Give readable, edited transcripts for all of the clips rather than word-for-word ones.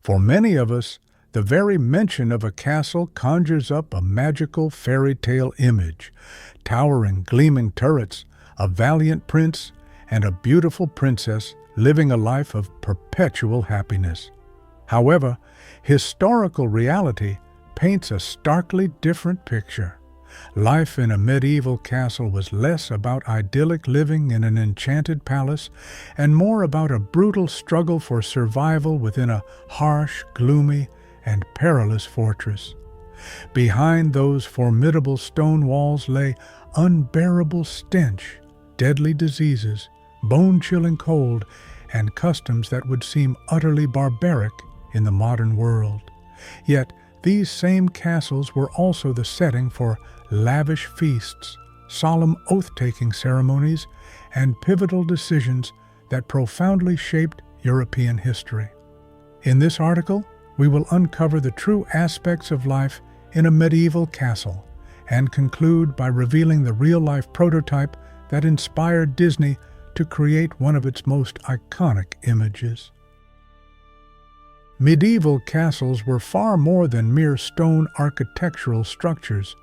For many of us, the very mention of a castle conjures up a magical fairy tale image, towering, gleaming turrets, a valiant prince, and a beautiful princess living a life of perpetual happiness. However, historical reality paints a starkly different picture. Life in a medieval castle was less about idyllic living in an enchanted palace and more about a brutal struggle for survival within a harsh, gloomy, and perilous fortress. Behind those formidable stone walls lay unbearable stench, deadly diseases, bone-chilling cold, and customs that would seem utterly barbaric in the modern world. Yet, these same castles were also the setting for lavish feasts, solemn oath-taking ceremonies, and pivotal decisions that profoundly shaped European history. In this article, we will uncover the true aspects of life in a medieval castle and conclude by revealing the real-life prototype that inspired Disney to create one of its most iconic images. Medieval castles were far more than mere stone architectural structures.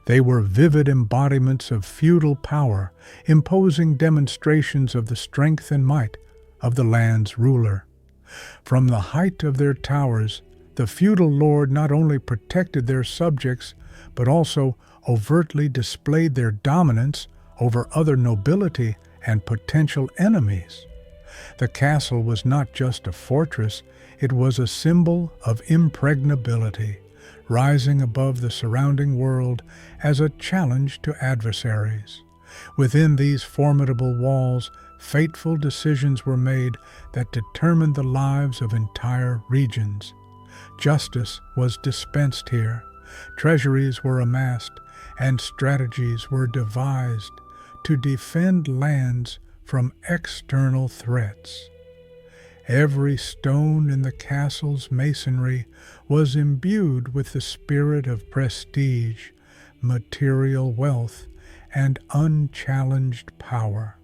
They were vivid embodiments of feudal power, imposing demonstrations of the strength and might of the land's ruler. From the height of their towers, the feudal lord not only protected their subjects, but also overtly displayed their dominance over other nobility and potential enemies. The castle was not just a fortress, it was a symbol of impregnability, rising above the surrounding world as a challenge to adversaries. Within these formidable walls, fateful decisions were made that determined the lives of entire regions. Justice was dispensed here, treasuries were amassed, and strategies were devised to defend lands from external threats. Every stone in the castle's masonry was imbued with the spirit of prestige, material wealth, and unchallenged power.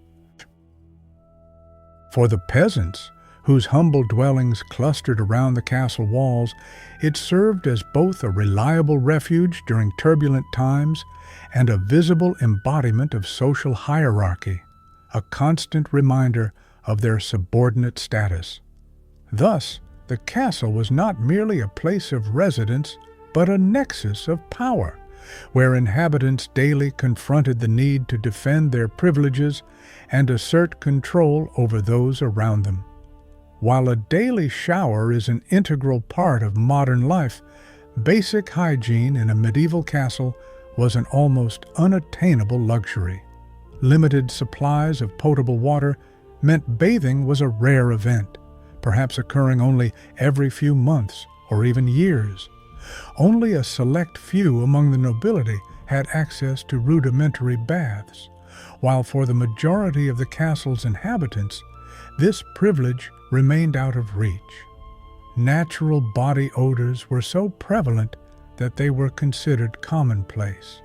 For the peasants, whose humble dwellings clustered around the castle walls, it served as both a reliable refuge during turbulent times and a visible embodiment of social hierarchy, a constant reminder of their subordinate status. Thus, the castle was not merely a place of residence, but a nexus of power, where inhabitants daily confronted the need to defend their privileges and assert control over those around them. While a daily shower is an integral part of modern life, basic hygiene in a medieval castle was an almost unattainable luxury. Limited supplies of potable water meant bathing was a rare event, perhaps occurring only every few months or even years. Only a select few among the nobility had access to rudimentary baths, while for the majority of the castle's inhabitants, this privilege remained out of reach. Natural body odors were so prevalent that they were considered commonplace.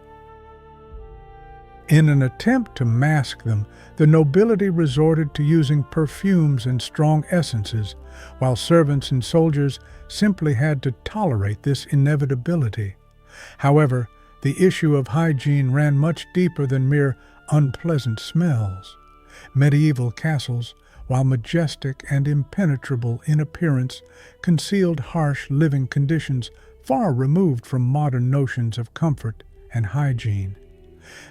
In an attempt to mask them, the nobility resorted to using perfumes and strong essences, while servants and soldiers simply had to tolerate this inevitability. However, the issue of hygiene ran much deeper than mere unpleasant smells. Medieval castles, while majestic and impenetrable in appearance, concealed harsh living conditions far removed from modern notions of comfort and hygiene.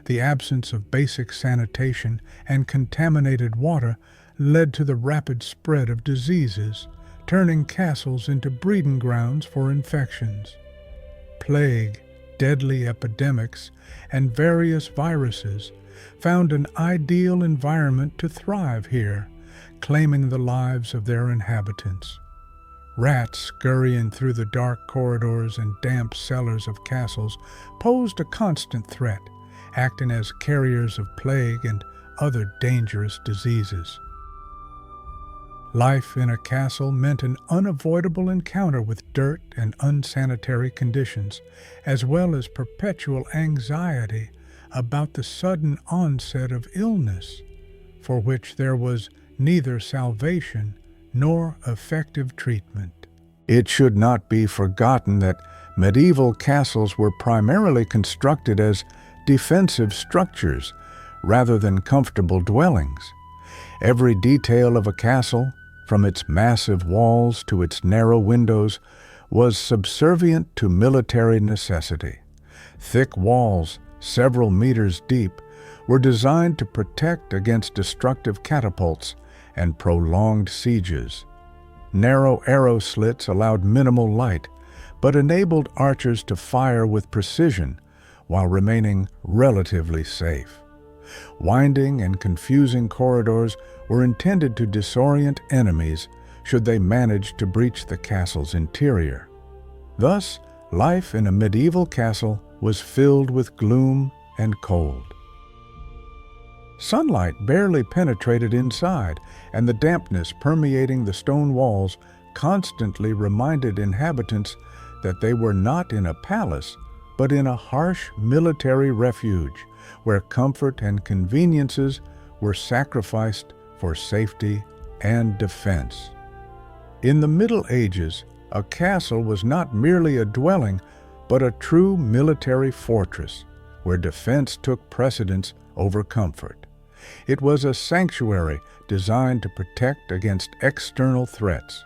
The absence of basic sanitation and contaminated water led to the rapid spread of diseases, turning castles into breeding grounds for infections. Plague, deadly epidemics, and various viruses found an ideal environment to thrive here, claiming the lives of their inhabitants. Rats scurrying through the dark corridors and damp cellars of castles posed a constant threat, acting as carriers of plague and other dangerous diseases. Life in a castle meant an unavoidable encounter with dirt and unsanitary conditions, as well as perpetual anxiety about the sudden onset of illness, for which there was neither salvation nor effective treatment. It should not be forgotten that medieval castles were primarily constructed as defensive structures rather than comfortable dwellings. Every detail of a castle, from its massive walls to its narrow windows, was subservient to military necessity. Thick walls, several meters deep, were designed to protect against destructive catapults and prolonged sieges. Narrow arrow slits allowed minimal light, but enabled archers to fire with precision while remaining relatively safe. Winding and confusing corridors were intended to disorient enemies should they manage to breach the castle's interior. Thus, life in a medieval castle was filled with gloom and cold. Sunlight barely penetrated inside, and the dampness permeating the stone walls constantly reminded inhabitants that they were not in a palace, but in a harsh military refuge, where comfort and conveniences were sacrificed for safety and defense. In the Middle Ages, a castle was not merely a dwelling, but a true military fortress, where defense took precedence over comfort. It was a sanctuary designed to protect against external threats.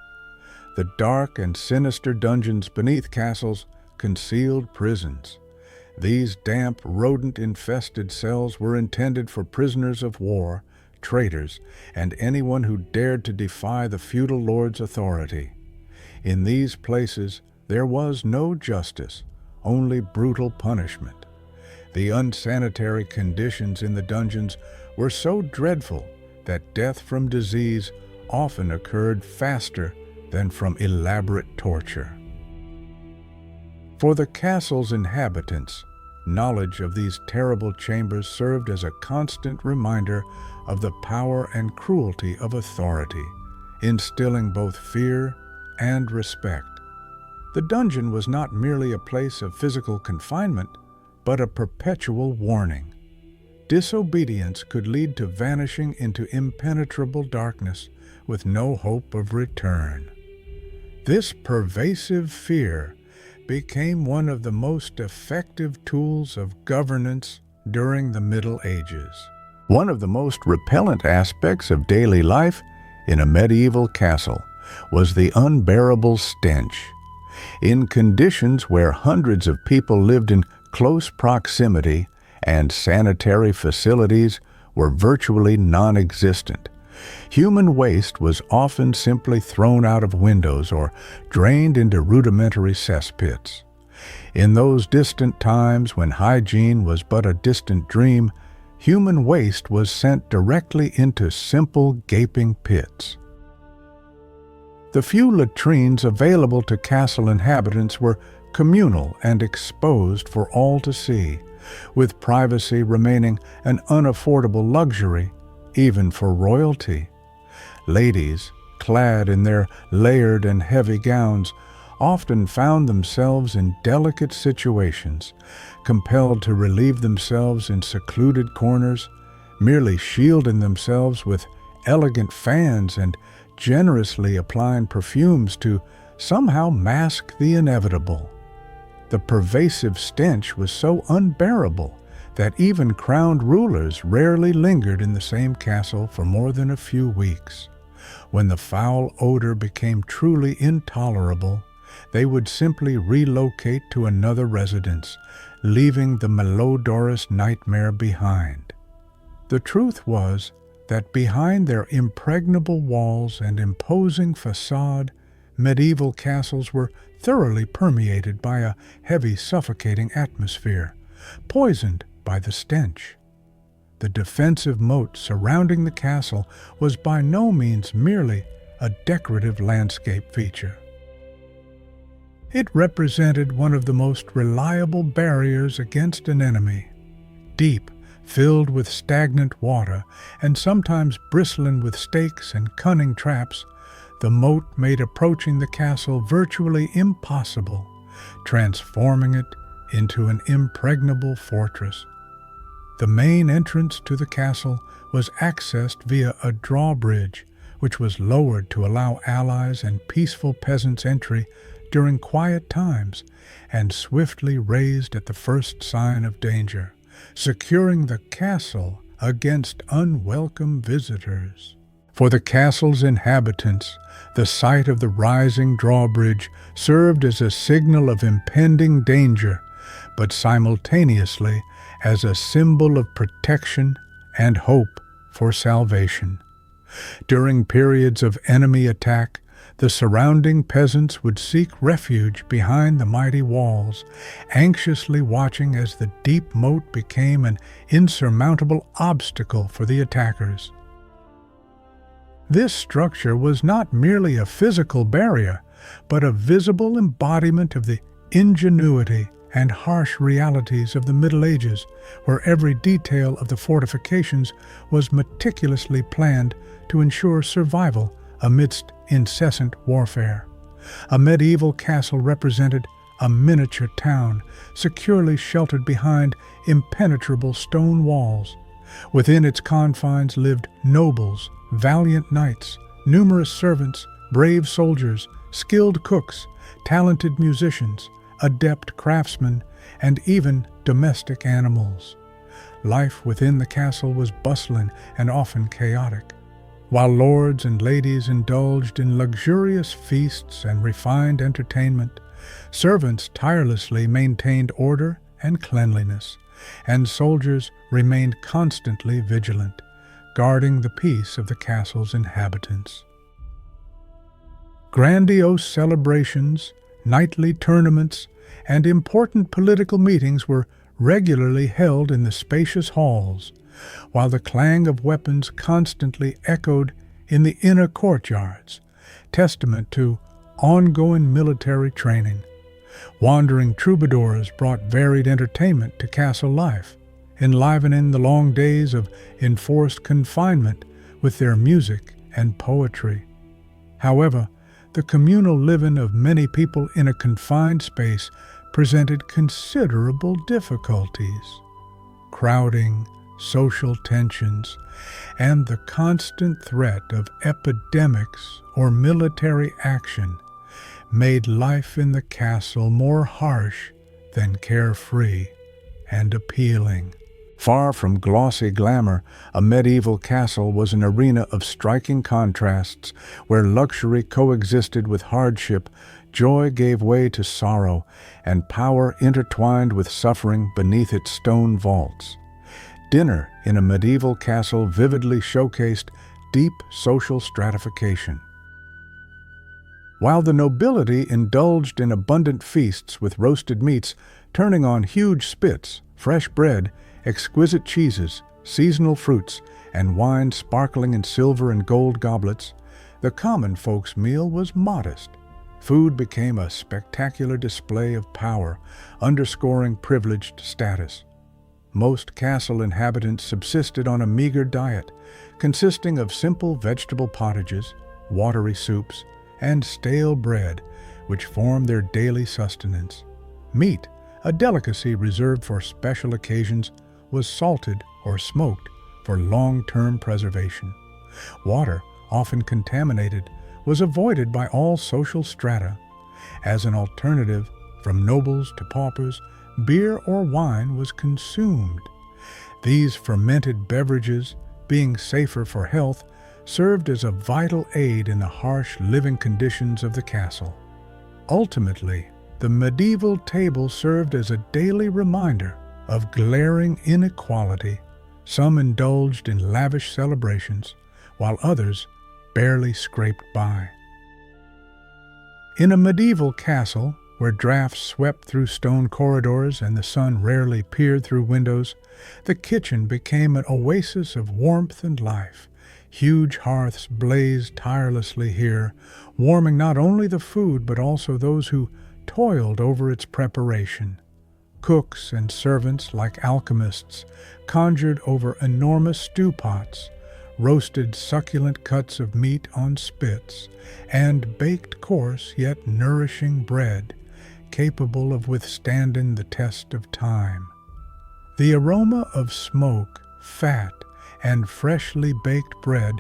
The dark and sinister dungeons beneath castles concealed prisons. These damp, rodent-infested cells were intended for prisoners of war, traitors, and anyone who dared to defy the feudal lord's authority. In these places, there was no justice, only brutal punishment. The unsanitary conditions in the dungeons were so dreadful that death from disease often occurred faster than from elaborate torture. For the castle's inhabitants, knowledge of these terrible chambers served as a constant reminder of the power and cruelty of authority, instilling both fear and respect. The dungeon was not merely a place of physical confinement, but a perpetual warning. Disobedience could lead to vanishing into impenetrable darkness with no hope of return. This pervasive fear became one of the most effective tools of governance during the Middle Ages. One of the most repellent aspects of daily life in a medieval castle was the unbearable stench. In conditions where hundreds of people lived in close proximity and sanitary facilities were virtually non-existent, human waste was often simply thrown out of windows or drained into rudimentary cesspits. In those distant times when hygiene was but a distant dream, human waste was sent directly into simple gaping pits. The few latrines available to castle inhabitants were communal and exposed for all to see, with privacy remaining an unaffordable luxury, even for royalty. Ladies, clad in their layered and heavy gowns, often found themselves in delicate situations, compelled to relieve themselves in secluded corners, merely shielding themselves with elegant fans and generously applying perfumes to somehow mask the inevitable. The pervasive stench was so unbearable that even crowned rulers rarely lingered in the same castle for more than a few weeks. When the foul odor became truly intolerable, they would simply relocate to another residence, leaving the malodorous nightmare behind. The truth was that behind their impregnable walls and imposing facade, medieval castles were thoroughly permeated by a heavy, suffocating atmosphere, poisoned by the stench. The defensive moat surrounding the castle was by no means merely a decorative landscape feature. It represented one of the most reliable barriers against an enemy. Deep, filled with stagnant water, and sometimes bristling with stakes and cunning traps, the moat made approaching the castle virtually impossible, transforming it into an impregnable fortress. The main entrance to the castle was accessed via a drawbridge, which was lowered to allow allies and peaceful peasants entry during quiet times, and swiftly raised at the first sign of danger, securing the castle against unwelcome visitors. For the castle's inhabitants, the sight of the rising drawbridge served as a signal of impending danger, but simultaneously as a symbol of protection and hope for salvation. During periods of enemy attack, the surrounding peasants would seek refuge behind the mighty walls, anxiously watching as the deep moat became an insurmountable obstacle for the attackers. This structure was not merely a physical barrier, but a visible embodiment of the ingenuity and harsh realities of the Middle Ages, where every detail of the fortifications was meticulously planned to ensure survival amidst incessant warfare. A medieval castle represented a miniature town, securely sheltered behind impenetrable stone walls. Within its confines lived nobles, valiant knights, numerous servants, brave soldiers, skilled cooks, talented musicians, adept craftsmen, and even domestic animals. Life within the castle was bustling and often chaotic. While lords and ladies indulged in luxurious feasts and refined entertainment, servants tirelessly maintained order and cleanliness, and soldiers remained constantly vigilant, guarding the peace of the castle's inhabitants. Grandiose celebrations, nightly tournaments, and important political meetings were regularly held in the spacious halls, while the clang of weapons constantly echoed in the inner courtyards, testament to ongoing military training. Wandering troubadours brought varied entertainment to castle life, enlivening the long days of enforced confinement with their music and poetry. However, the communal living of many people in a confined space presented considerable difficulties. Crowding, social tensions, and the constant threat of epidemics or military action made life in the castle more harsh than carefree and appealing. Far from glossy glamour, a medieval castle was an arena of striking contrasts where luxury coexisted with hardship, joy gave way to sorrow, and power intertwined with suffering beneath its stone vaults. Dinner in a medieval castle vividly showcased deep social stratification. While the nobility indulged in abundant feasts with roasted meats, turning on huge spits, fresh bread, exquisite cheeses, seasonal fruits, and wine sparkling in silver and gold goblets, the common folks' meal was modest. Food became a spectacular display of power, underscoring privileged status. Most castle inhabitants subsisted on a meager diet, consisting of simple vegetable pottages, watery soups, and stale bread, which formed their daily sustenance. Meat, a delicacy reserved for special occasions, was salted or smoked for long-term preservation. Water, often contaminated, was avoided by all social strata. As an alternative, from nobles to paupers, beer or wine was consumed. These fermented beverages, being safer for health, served as a vital aid in the harsh living conditions of the castle. Ultimately, the medieval table served as a daily reminder of glaring inequality. Some indulged in lavish celebrations, while others barely scraped by. In a medieval castle, where drafts swept through stone corridors and the sun rarely peered through windows, the kitchen became an oasis of warmth and life. Huge hearths blazed tirelessly here, warming not only the food but also those who toiled over its preparation. Cooks and servants, like alchemists, conjured over enormous stew pots, roasted succulent cuts of meat on spits, and baked coarse yet nourishing bread, capable of withstanding the test of time. The aroma of smoke, fat, and freshly baked bread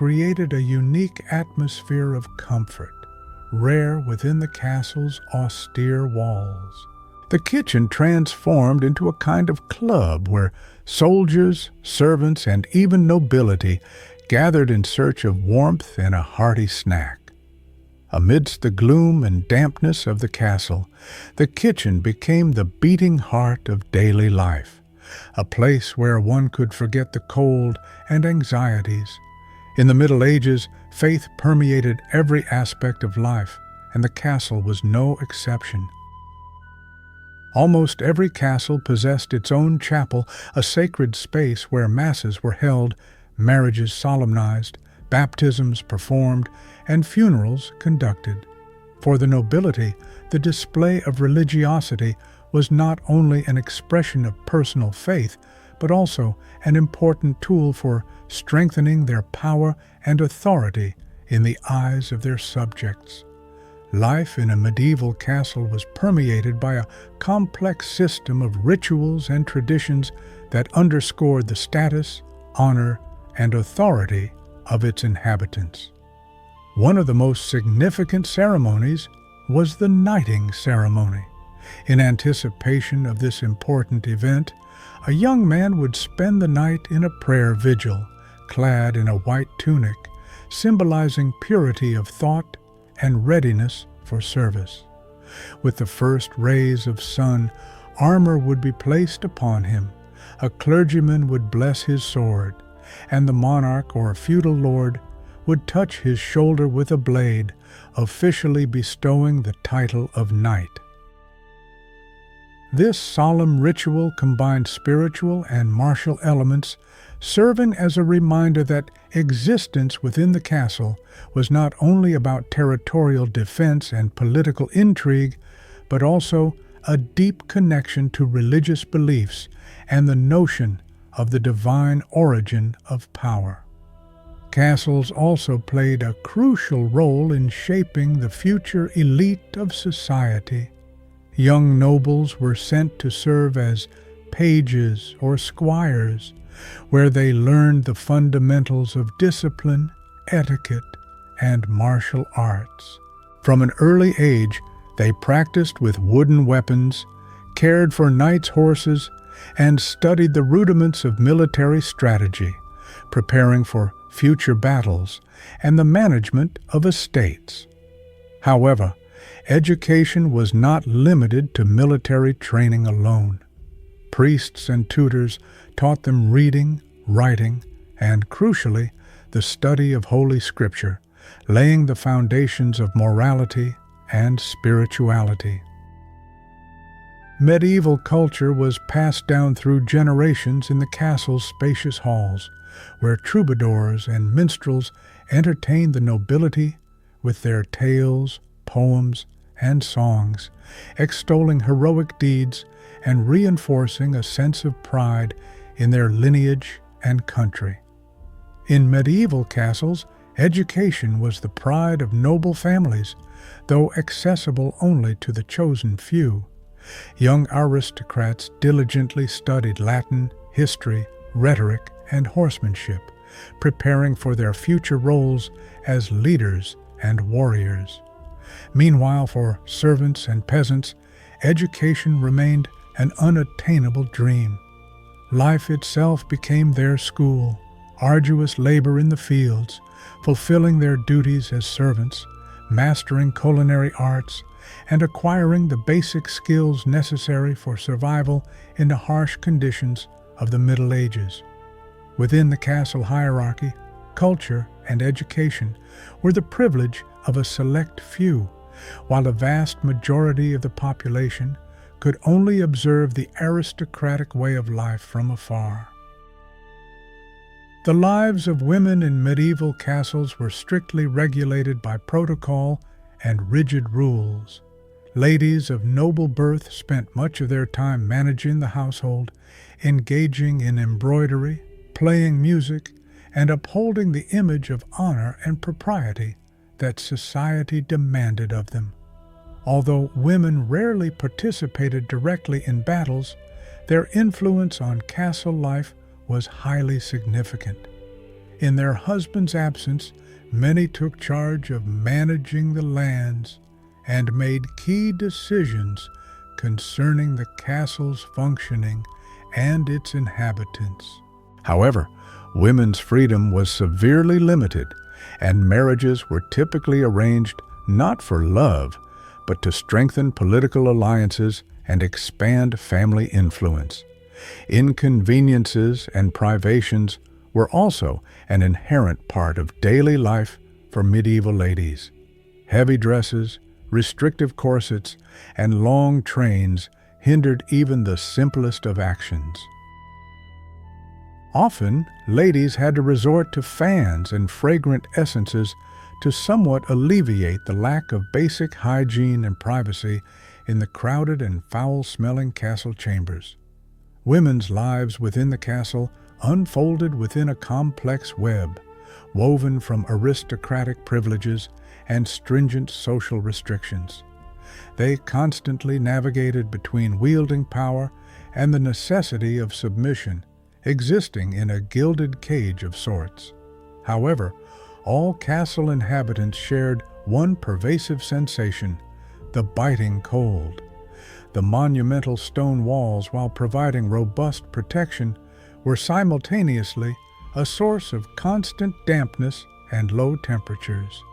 created a unique atmosphere of comfort, rare within the castle's austere walls. The kitchen transformed into a kind of club where soldiers, servants, and even nobility gathered in search of warmth and a hearty snack. Amidst the gloom and dampness of the castle, the kitchen became the beating heart of daily life, a place where one could forget the cold and anxieties. In the Middle Ages, faith permeated every aspect of life, and the castle was no exception. Almost every castle possessed its own chapel, a sacred space where masses were held, marriages solemnized, baptisms performed, and funerals conducted. For the nobility, the display of religiosity was not only an expression of personal faith, but also an important tool for strengthening their power and authority in the eyes of their subjects. Life in a medieval castle was permeated by a complex system of rituals and traditions that underscored the status, honor, and authority of its inhabitants. One of the most significant ceremonies was the knighting ceremony. In anticipation of this important event, a young man would spend the night in a prayer vigil, clad in a white tunic, symbolizing purity of thought and readiness for service. With the first rays of sun, armor would be placed upon him. A clergyman would bless his sword, and the monarch or feudal lord would touch his shoulder with a blade, officially bestowing the title of knight. This solemn ritual combined spiritual and martial elements, serving as a reminder that existence within the castle was not only about territorial defense and political intrigue, but also a deep connection to religious beliefs and the notion of the divine origin of power. Castles also played a crucial role in shaping the future elite of society. Young nobles were sent to serve as pages or squires, where they learned the fundamentals of discipline, etiquette, and martial arts. From an early age, they practiced with wooden weapons, cared for knights' horses, and studied the rudiments of military strategy, preparing for future battles and the management of estates. However, education was not limited to military training alone. Priests and tutors taught them reading, writing, and, crucially, the study of Holy Scripture, laying the foundations of morality and spirituality. Medieval culture was passed down through generations in the castle's spacious halls, where troubadours and minstrels entertained the nobility with their tales, poems, and songs, extolling heroic deeds and reinforcing a sense of pride in their lineage and country. In medieval castles, education was the pride of noble families, though accessible only to the chosen few. Young aristocrats diligently studied Latin, history, rhetoric, and horsemanship, preparing for their future roles as leaders and warriors. Meanwhile, for servants and peasants, education remained an unattainable dream. Life itself became their school, arduous labor in the fields, fulfilling their duties as servants, mastering culinary arts, and acquiring the basic skills necessary for survival in the harsh conditions of the Middle Ages. Within the castle hierarchy, culture and education were the privilege of a select few, while a vast majority of the population could only observe the aristocratic way of life from afar. The lives of women in medieval castles were strictly regulated by protocol and rigid rules. Ladies of noble birth spent much of their time managing the household, engaging in embroidery, playing music, and upholding the image of honor and propriety that society demanded of them. Although women rarely participated directly in battles, their influence on castle life was highly significant. In their husband's absence, many took charge of managing the lands and made key decisions concerning the castle's functioning and its inhabitants. However, women's freedom was severely limited, and marriages were typically arranged not for love, but to strengthen political alliances and expand family influence. Inconveniences and privations were also an inherent part of daily life for medieval ladies. Heavy dresses, restrictive corsets, and long trains hindered even the simplest of actions. Often, ladies had to resort to fans and fragrant essences to somewhat alleviate the lack of basic hygiene and privacy in the crowded and foul-smelling castle chambers. Women's lives within the castle unfolded within a complex web, woven from aristocratic privileges and stringent social restrictions. They constantly navigated between wielding power and the necessity of submission, existing in a gilded cage of sorts. However, all castle inhabitants shared one pervasive sensation: the biting cold. The monumental stone walls, while providing robust protection, were simultaneously a source of constant dampness and low temperatures.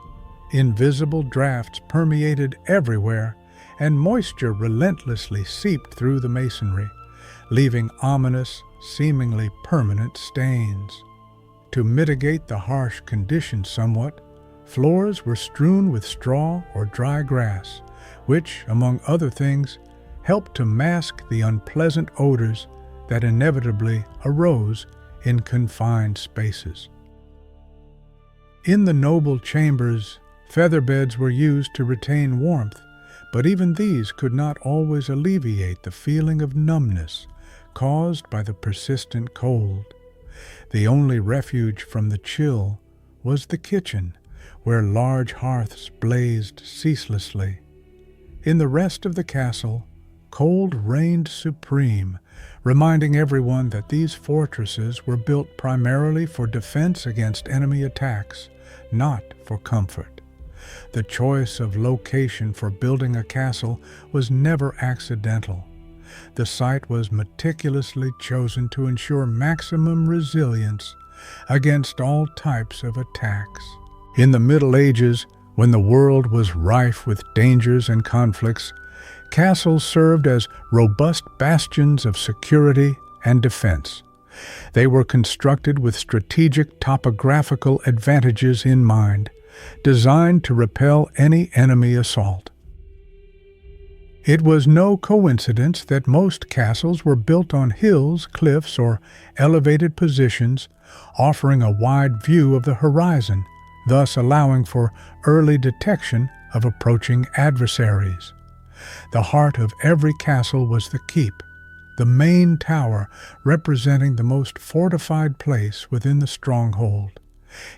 Invisible drafts permeated everywhere, and moisture relentlessly seeped through the masonry, leaving ominous, seemingly permanent stains. To mitigate the harsh conditions somewhat, floors were strewn with straw or dry grass, which, among other things, helped to mask the unpleasant odors that inevitably arose in confined spaces. In the noble chambers, feather beds were used to retain warmth, but even these could not always alleviate the feeling of numbness caused by the persistent cold. The only refuge from the chill was the kitchen, where large hearths blazed ceaselessly. In the rest of the castle, cold reigned supreme, reminding everyone that these fortresses were built primarily for defense against enemy attacks, not for comfort. The choice of location for building a castle was never accidental. The site was meticulously chosen to ensure maximum resilience against all types of attacks. In the Middle Ages, when the world was rife with dangers and conflicts, castles served as robust bastions of security and defense. They were constructed with strategic topographical advantages in mind, designed to repel any enemy assault. It was no coincidence that most castles were built on hills, cliffs, or elevated positions, offering a wide view of the horizon, thus allowing for early detection of approaching adversaries. The heart of every castle was the keep, the main tower representing the most fortified place within the stronghold.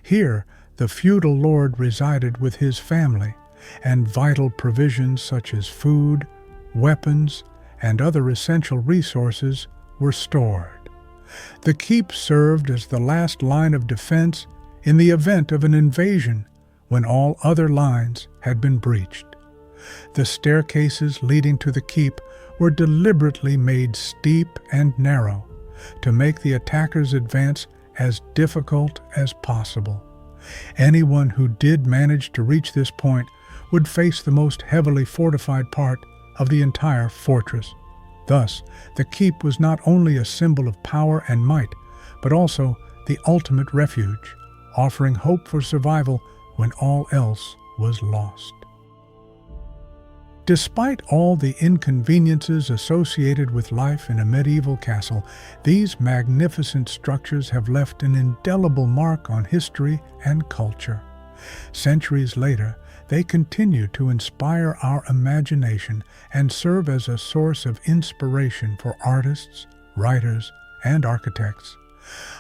Here, the feudal lord resided with his family, and vital provisions such as food, weapons, and other essential resources were stored. The keep served as the last line of defense in the event of an invasion, when all other lines had been breached. The staircases leading to the keep were deliberately made steep and narrow to make the attacker's advance as difficult as possible. Anyone who did manage to reach this point would face the most heavily fortified part of the entire fortress. Thus, the keep was not only a symbol of power and might, but also the ultimate refuge, offering hope for survival when all else was lost. Despite all the inconveniences associated with life in a medieval castle, these magnificent structures have left an indelible mark on history and culture. Centuries later, they continue to inspire our imagination and serve as a source of inspiration for artists, writers, and architects.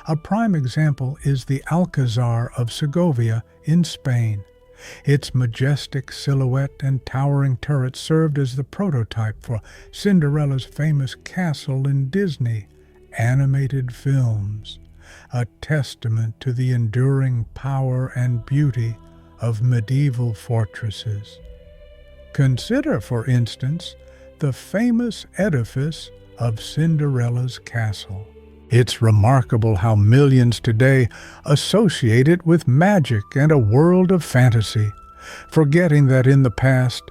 A prime example is the Alcazar of Segovia in Spain. Its majestic silhouette and towering turret served as the prototype for Cinderella's famous castle in Disney animated films. a testament to the enduring power and beauty of medieval fortresses. Consider, for instance, the famous edifice of Cinderella's castle. It's remarkable how millions today associate it with magic and a world of fantasy, forgetting that in the past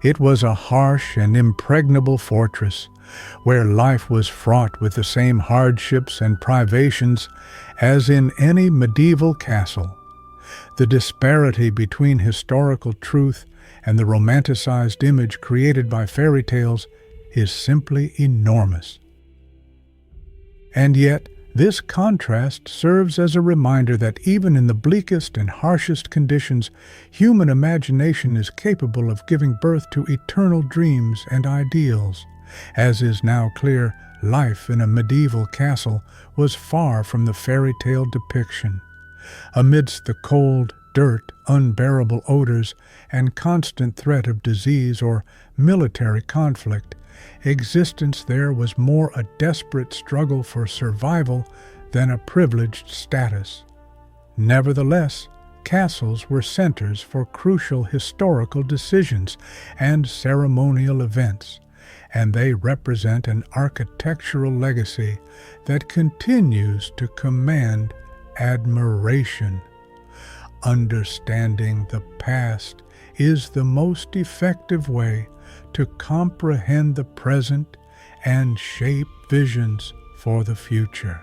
it was a harsh and impregnable fortress where life was fraught with the same hardships and privations as in any medieval castle. The disparity between historical truth and the romanticized image created by fairy tales is simply enormous. And yet, this contrast serves as a reminder that even in the bleakest and harshest conditions, human imagination is capable of giving birth to eternal dreams and ideals. As is now clear, life in a medieval castle was far from the fairy tale depiction. Amidst the cold, dirt, unbearable odors, and constant threat of disease or military conflict, existence there was more a desperate struggle for survival than a privileged status. Nevertheless, castles were centers for crucial historical decisions and ceremonial events, and they represent an architectural legacy that continues to command admiration. Understanding the past is the most effective way to comprehend the present and shape visions for the future.